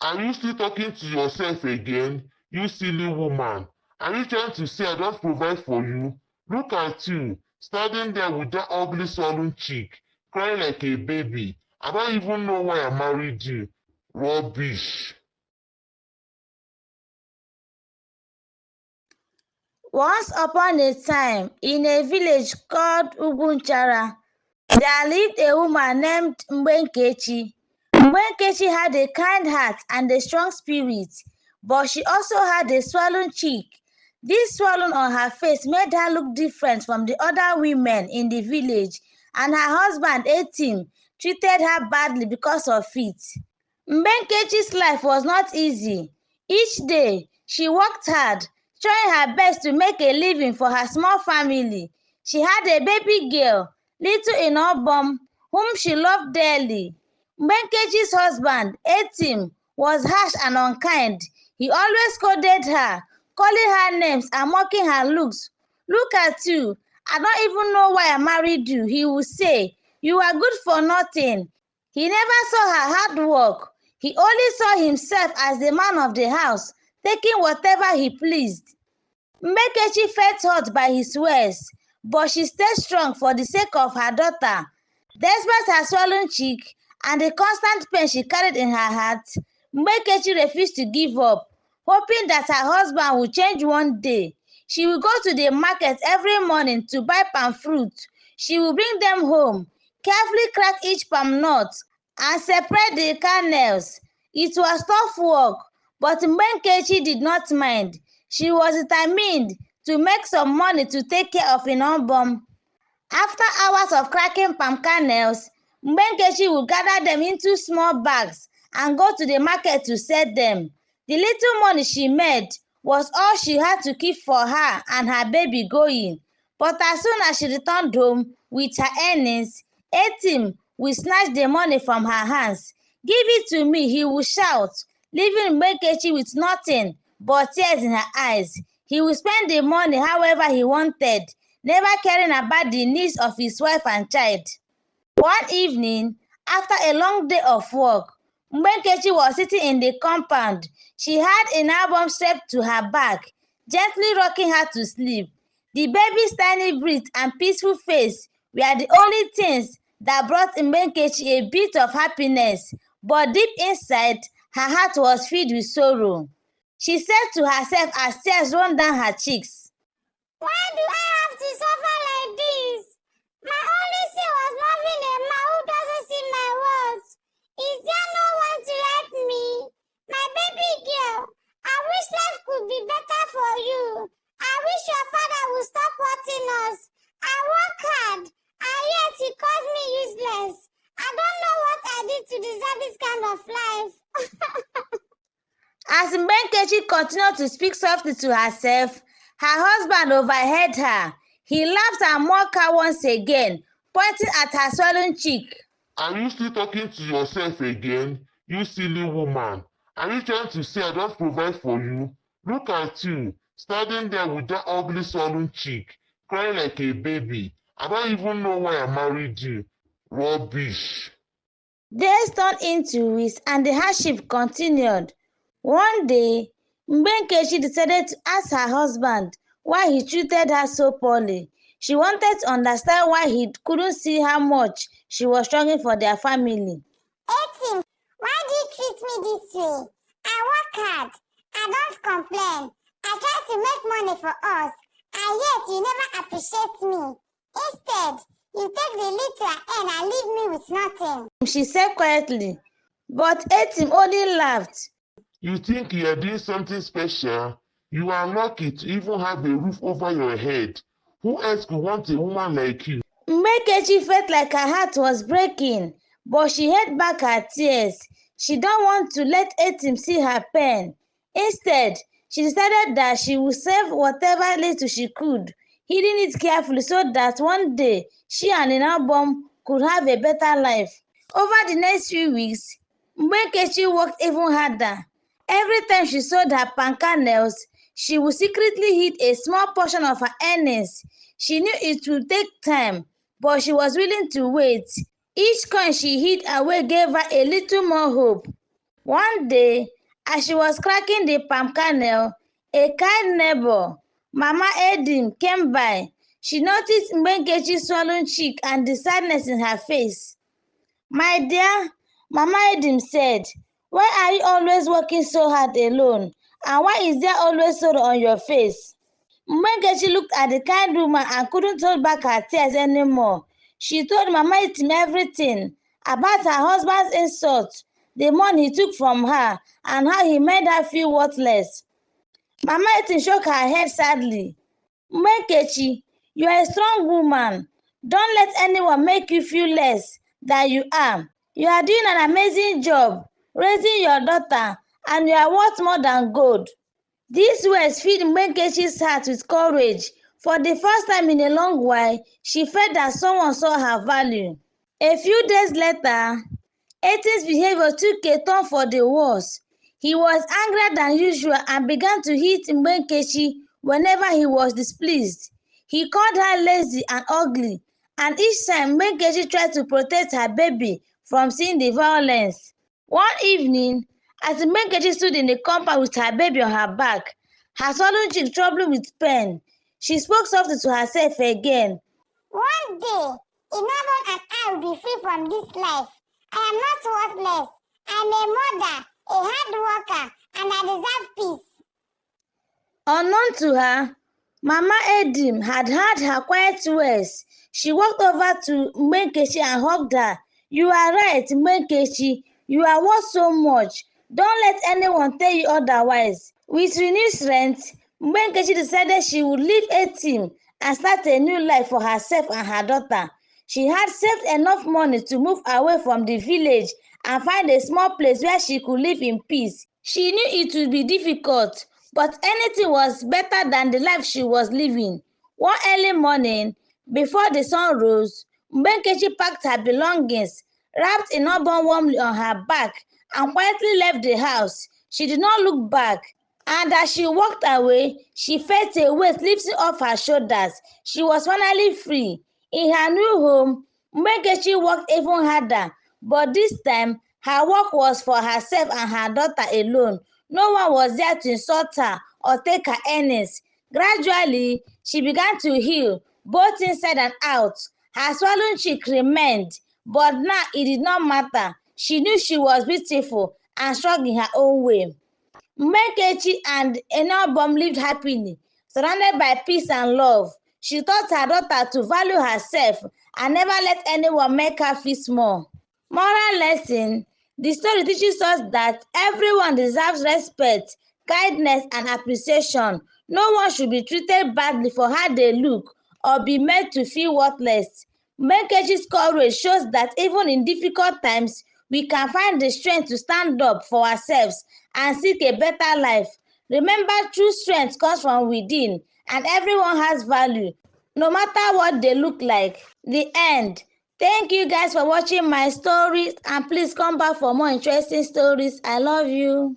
Are you still talking to yourself again, you silly woman? Are you trying to say I don't provide for you? Look at you, standing there with that ugly swollen cheek, crying like a baby. I don't even know why I married you. Rubbish. Once upon a time, in a village called Ugunchara, there lived a woman named Mbenkechi. Mbenkechi had a kind heart and a strong spirit, but she also had a swollen cheek. This swelling on her face made her look different from the other women in the village, and her husband, Etim, treated her badly because of it. Mbenkechi's life was not easy. Each day, she worked hard, trying her best to make a living for her small family. She had a baby girl, little Inobom, whom she loved dearly. Mbenkechi's husband, Etim, was harsh and unkind. He always scolded her, calling her names and mocking her looks. "Look at you. I don't even know why I married you," he would say. "You are good for nothing." He never saw her hard work. He only saw himself as the man of the house, taking whatever he pleased. Mbekechi felt hurt by his words, but she stayed strong for the sake of her daughter. Despite her swollen cheek and the constant pain she carried in her heart, Mbekechi refused to give up, hoping that her husband would change one day. She would go to the market every morning to buy palm fruit. She would bring them home, carefully crack each palm nut, and separate the kernels. It was tough work, but Mbenkechi did not mind. She was determined to make some money to take care of Inobom. After hours of cracking palm kernels, Mbenkechi would gather them into small bags and go to the market to sell them. The little money she made was all she had to keep for her and her baby going. But as soon as she returned home with her earnings, Etim would snatch the money from her hands. "Give it to me," he would shout, leaving Mbenkechi with nothing but tears in her eyes. He would spend the money however he wanted, never caring about the needs of his wife and child. One evening, after a long day of work, Mbenkechi was sitting in the compound. She had an album strapped to her back, gently rocking her to sleep. The baby's tiny breath and peaceful face were the only things that brought Mbenkechi a bit of happiness, but deep inside, her heart was filled with sorrow. She said to herself as tears ran down her cheeks, "Why do I have to suffer like this? My only sin was loving a man who doesn't see my words. Is there no one to help me? My baby girl, I wish life could be better for you. I wish your father would stop hurting us. I work hard, and yet he calls me useless. I don't know what I did to deserve this kind of life." As Mbenkechi continued to speak softly to herself, her husband overheard her. He laughed and mocked her once again, pointing at her swollen cheek. Are you still talking to yourself again, you silly woman? Are you trying to say I don't provide for you? Look at you, standing there with that ugly swollen cheek, crying like a baby. I don't even know why I married you. Rubbish. Days turned into weeks and the hardship continued. One day, Mbenkechi decided to ask her husband why he treated her so poorly. She wanted to understand why he couldn't see how much she was struggling for their family. Etim, why do you treat me this way? I work hard. I don't complain. I try to make money for us, and yet you never appreciate me. Instead, you take the little I earn and leave me with nothing. She said quietly, but Etim only laughed. You think you are doing something special? You are lucky to even have a roof over your head. Who else could want a woman like you? Mbenkechi felt like her heart was breaking, but she held back her tears. She don't want to let Etim see her pain. Instead, she decided that she would save whatever little she could, hiding it carefully so that one day she and Inabom could have a better life. Over the next few weeks, Mbenkechi worked even harder. Every time she sold her panka nails, she would secretly hid a small portion of her earnings. She knew it would take time, but she was willing to wait. Each coin she hid away gave her a little more hope. One day, as she was cracking the palm kernel, a kind neighbor, Mama Edim, came by. She noticed Mbenkechi's swollen cheek and the sadness in her face. "My dear," Mama Edim said, "why are you always working so hard alone? And why is there always sorrow on your face?" Mbenkechi looked at the kind woman and couldn't hold back her tears anymore. She told Mama Etim everything about her husband's insult, the money he took from her, and how he made her feel worthless. Mama Etim shook her head sadly. "Mbenkechi, you are a strong woman. Don't let anyone make you feel less than you are. You are doing an amazing job raising your daughter, and you are worth more than gold." These words filled Mbenkechi's heart with courage. For the first time in a long while, she felt that someone saw her value. A few days later, Etim's behavior took a turn for the worse. He was angrier than usual and began to hit Mbenkechi whenever he was displeased. He called her lazy and ugly, and each time Mbenkechi tried to protect her baby from seeing the violence. One evening, as Mbenkechi stood in the compound with her baby on her back, her swollen cheek troubling with pain, she spoke softly to herself again. One day, Inabon and I will be free from this life. I am not worthless. I'm a mother, a hard worker, and I deserve peace. Unknown to her, Mama Edim had heard her quiet words. She walked over to Mbenkechi and hugged her. "You are right, Mbenkechi. You are worth so much. Don't let anyone tell you otherwise." With renewed strength, Mbenkechi decided she would leave Etim and start a new life for herself and her daughter. She had saved enough money to move away from the village and find a small place where she could live in peace. She knew it would be difficult, but anything was better than the life she was living. One early morning, before the sun rose, Mbenkechi packed her belongings, wrapped Inabon warmly on her back, and quietly left the house. She did not look back, and as she walked away, she felt a weight lifting off her shoulders. She was finally free. In her new home, Mbenkechi worked even harder, but this time, her work was for herself and her daughter alone. No one was there to insult her or take her earnings. Gradually, she began to heal, both inside and out. Her swollen cheek remained, but now it did not matter. She knew she was beautiful and strong in her own way. Mbenkechi and Inabon lived happily, surrounded by peace and love. She taught her daughter to value herself and never let anyone make her feel small. Moral lesson: the story teaches us that everyone deserves respect, kindness, and appreciation. No one should be treated badly for how they look or be made to feel worthless. Mbenkechi's courage shows that even in difficult times, we can find the strength to stand up for ourselves and seek a better life. Remember, true strength comes from within, and everyone has value, no matter what they look like. The end. Thank you guys for watching my stories, and please come back for more interesting stories. I love you.